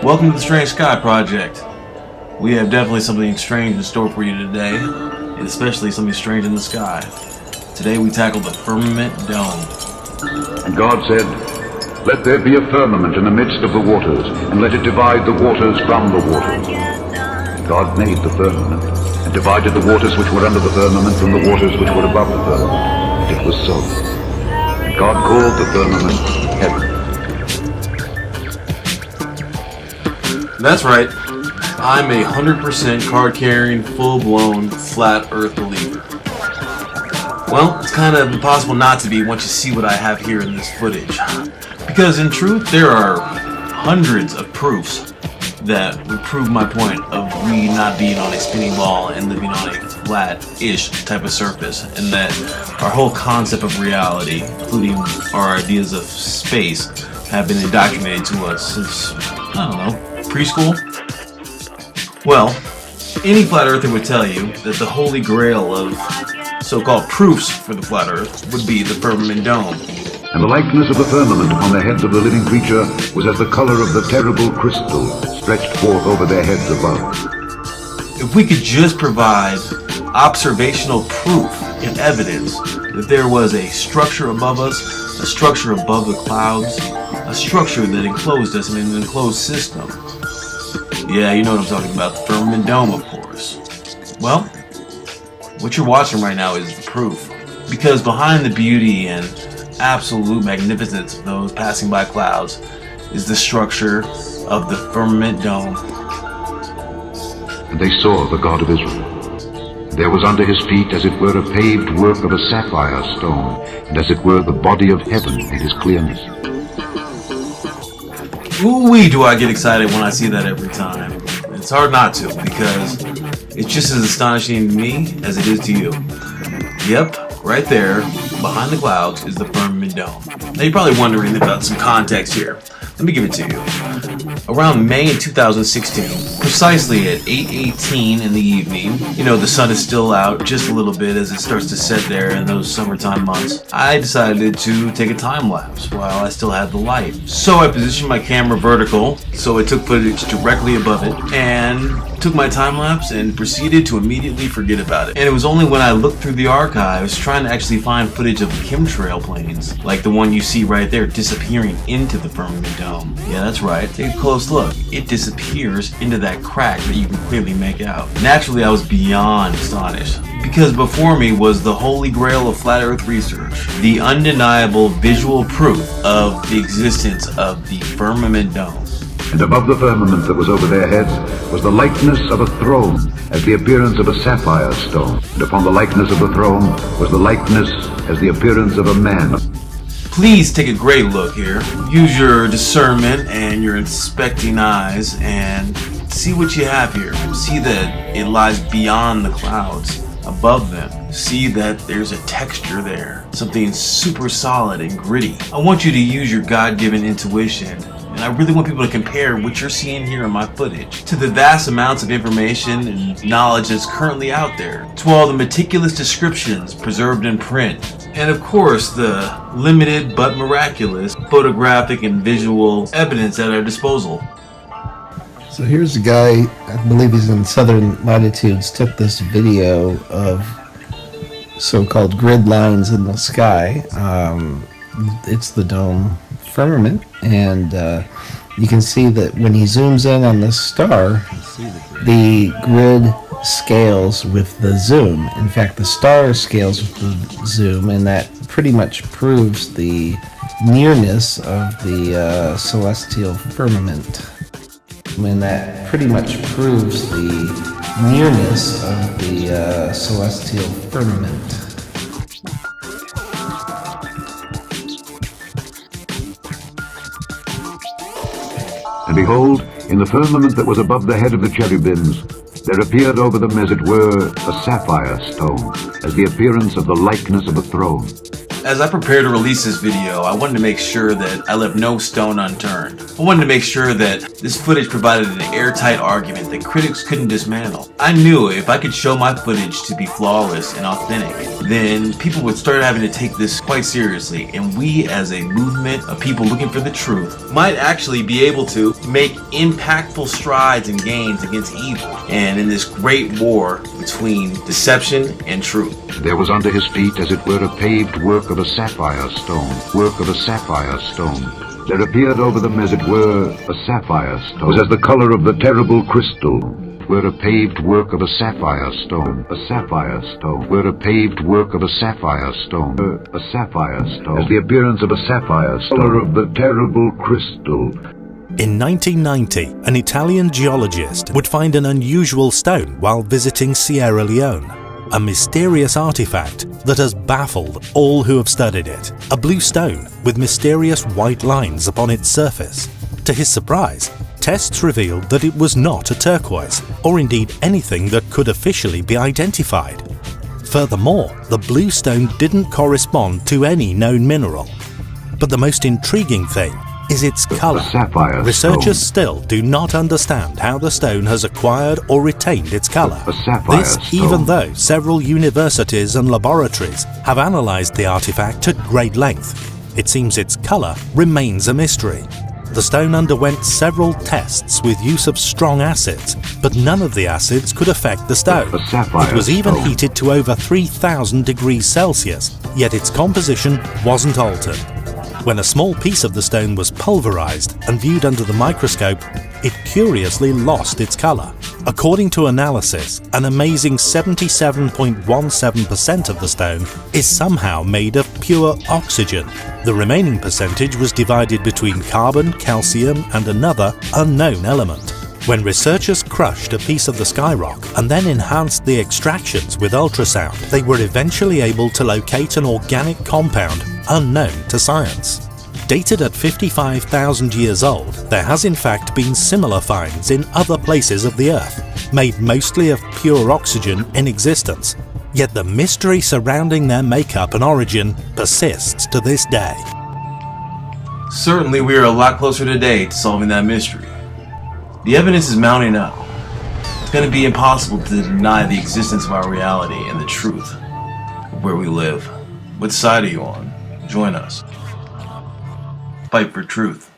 Welcome to the Strange Sky Project. We have definitely something strange in store for you today, and especially something strange in the sky. Today we tackle the firmament dome. And God said, "Let there be a firmament in the midst of the waters, and let it divide the waters from the waters." And God made the firmament, and divided the waters which were under the firmament from the waters which were above the firmament. And it was so. And God called the firmament heaven. That's right. I'm a 100% card-carrying, full-blown, flat Earth believer. Well, it's kind of impossible not to be once you see what I have here in this footage. Because in truth, there are hundreds of proofs that would prove my point of we not being on a spinning ball and living on a flat-ish type of surface, and that our whole concept of reality, including our ideas of space, have been indoctrinated to us since, I don't know, preschool? Well, any flat earther would tell you that the holy grail of so-called proofs for the flat earth would be the firmament dome. And the likeness of the firmament upon the heads of the living creature was as the color of the terrible crystal stretched forth over their heads above. If we could just provide observational proof and evidence that there was a structure above us, a structure above the clouds, a structure that enclosed us in an enclosed system. Yeah, you know what I'm talking about, the firmament dome, of course. Well, what you're watching right now is the proof. Because behind the beauty and absolute magnificence of those passing by clouds is the structure of the firmament dome. And they saw the God of Israel. There was under his feet as it were a paved work of a sapphire stone, and as it were the body of heaven in his clearness. Ooh-wee, do I get excited when I see that every time. It's hard not to, because it's just as astonishing to me as it is to you. Yep, right there, behind the clouds, is the firmament dome. Now you're probably wondering about some context here. Let me give it to you. Around May in 2016, precisely at 8:18 in the evening, you know, the sun is still out just a little bit as it starts to set there in those summertime months, I decided to take a time lapse while I still had the light. So I positioned my camera vertical so it took footage directly above it, and took my time lapse and proceeded to immediately forget about it. And it was only when I looked through the archives trying to actually find footage of chemtrail planes, like the one you see right there disappearing into the firmament dome. Yeah, that's right. Take a close look. It disappears into that crack that you can clearly make out. Naturally, I was beyond astonished, because before me was the holy grail of flat earth research, the undeniable visual proof of the existence of the firmament dome. And above the firmament that was over their heads was the likeness of a throne, as the appearance of a sapphire stone. And upon the likeness of the throne was the likeness as the appearance of a man. Please take a great look here. Use your discernment and your inspecting eyes and see what you have here. See that it lies beyond the clouds, above them. See that there's a texture there, something super solid and gritty. I want you to use your God-given intuition, and I really want people to compare what you're seeing here in my footage to the vast amounts of information and knowledge that's currently out there, to all the meticulous descriptions preserved in print, and of course the limited but miraculous photographic and visual evidence at our disposal. So here's a guy, I believe he's in southern latitudes, took this video of so-called grid lines in the sky. It's the dome firmament, and you can see that when he zooms in on this star, the grid scales with the zoom. In fact, the star scales with the zoom, and that pretty much proves the nearness of the celestial firmament. And that pretty much proves the nearness of the celestial firmament. And behold, in the firmament that was above the head of the cherubims, there appeared over them as it were a sapphire stone, as the appearance of the likeness of a throne. As I prepared to release this video, I wanted to make sure that I left no stone unturned. I wanted to make sure that this footage provided an airtight argument that critics couldn't dismantle. I knew if I could show my footage to be flawless and authentic, then people would start having to take this quite seriously, and we as a movement of people looking for the truth might actually be able to make impactful strides and gains against evil and in this great war between deception and truth. There was under his feet, as it were, a paved work of a sapphire stone, work of a sapphire stone. There appeared over them, as it were, a sapphire stone, was as the color of the terrible crystal. Were a paved work of a sapphire stone, a sapphire stone, were a paved work of a sapphire stone, a sapphire stone, as the appearance of a sapphire stone, color of the terrible crystal. In 1990, an Italian geologist would find an unusual stone while visiting Sierra Leone. A mysterious artifact that has baffled all who have studied it. A blue stone with mysterious white lines upon its surface. To his surprise, tests revealed that it was not a turquoise, or indeed anything that could officially be identified. Furthermore, the blue stone didn't correspond to any known mineral. But the most intriguing thing is its color. Researchers still do not understand how the stone has acquired or retained its color. This even though several universities and laboratories have analyzed the artifact at great length. It seems its color remains a mystery. The stone underwent several tests with use of strong acids, but none of the acids could affect the stone. It was even heated to over 3,000 degrees Celsius, yet its composition wasn't altered. When a small piece of the stone was pulverized and viewed under the microscope, it curiously lost its color. According to analysis, an amazing 77.17% of the stone is somehow made of pure oxygen. The remaining percentage was divided between carbon, calcium, and another unknown element. When researchers crushed a piece of the skyrock and then enhanced the extractions with ultrasound, they were eventually able to locate an organic compound unknown to science. Dated at 55,000 years old, there has in fact been similar finds in other places of the Earth, made mostly of pure oxygen in existence. Yet the mystery surrounding their makeup and origin persists to this day. Certainly we are a lot closer today to solving that mystery. The evidence is mounting up. It's going to be impossible to deny the existence of our reality and the truth of where we live. What side are you on? Join us. Fight for truth.